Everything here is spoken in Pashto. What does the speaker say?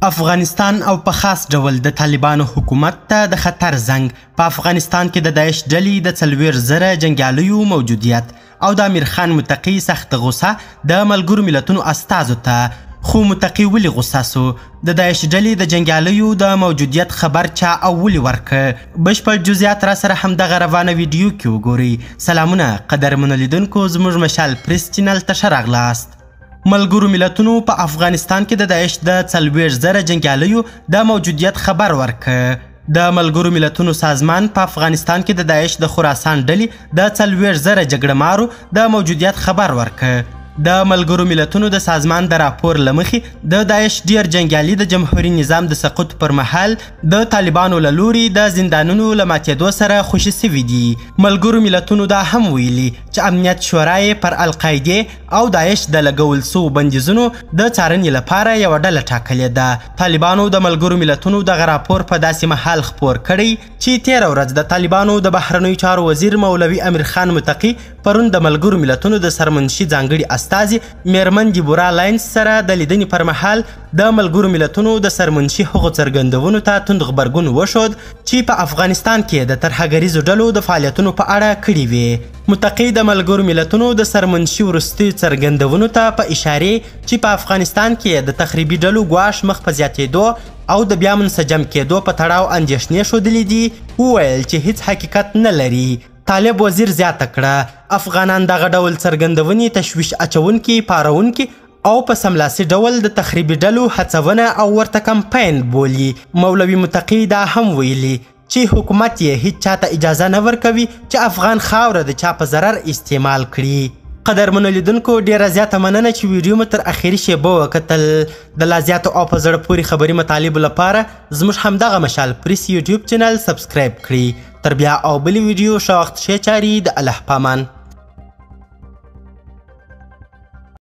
افغانستان او په خاص ډول د طالبانو حکومت ته د خطر زنګ په افغانستان کې د داعش ډلې د 40,000 جنګیالیو موجودیت او د امیر خان متقي سخت غوسه د ملګرو ملتونو استازو ته. خو متقي ولې غوسه سو؟ د داعش ډلې د جنګیالیو د موجودیت خبر چا او ولې ورکه؟ بشپړ جزئیات را سره همدغه روانه ویډیو کې وګورئ. سلامونه قدرمنو لیدونکو، زموږ مشال پریس چینل ته ښه راغلاست. ملګرو ملتونو په افغانستان کې د داعش د 40,000 جنګیالیو د موجودیت خبر ورکه. د ملګرو ملتونو سازمان په افغانستان کې د داعش د خراسان ډلې د 40,000 جګړهمارو د موجودیت خبر ورکه. د ملګرو ملتونو د سازمان د راپور له مخې د داعش ډیر جنګیالي د جمهوري نظام د سقوط پر مهال د طالبانو له لوري د زندانونو له ماتېدو سره خوشي سوي دي. ملګرو ملتونو دا هم ویلي چې امنیت شورا پر القاعدې او داعش د لګول سوو بندیزونو د څارنې لپاره یوه ډله ټاکلې ده. طالبانو د ملګرو ملتونو دغه راپور په داسې مهال خپور کړی چې تېره ورځ د طالبانو د بهرنیو چارو وزیر مولوي امیر خان متقي پرون د ملګرو ملتونو د سرمنشي ځانګړي استازي میرمن دیبورا لاینز سره د لیدنې پر مهال د ملګرو ملتونو د سرمنشي هغو څرګندونو ته توند غبرګون وښود چې په افغانستان کې د ترهګریزو ډلو د فعالیتونو په اړه کړي وي. متقي د ملګرو ملتونو د سرمنشي وروستیو څرګندونو ته په اشارې چې په افغانستان کې د تخریبي ډلو ګواښ مخ په زیاتېدو او د بیا منسجم کېدو په تړاو اندېښنې ښودلې دي، وویل چې هیڅ حقیقت نه لري. طالب وزیر زیاته کړه افغانان دغه ډول څرګندونې تشویش اچونکي، پارونکي او په سملاسي ډول د تخریبي ډلو هڅونه او ورته کمپاین بولي. مولوي متقي دا هم ویلي چې حکومت یې هیڅ چاته اجازه نه ورکوي چې افغان خاوره د چا په ضرر استعمال کړي. قدرمنو لیدونکو، ډیره زیاته مننه چې ویډیو مو تر اخري شیبو وکتل. د لا زیاتو او په زړه پورې خبري مطالبو لپاره زموږ همدغه مشال پریس یوټیوب چینل سبسکرایب کړئ. تر بیا او بلې ویډیو ښه وخت ښې چارې د الله پامان.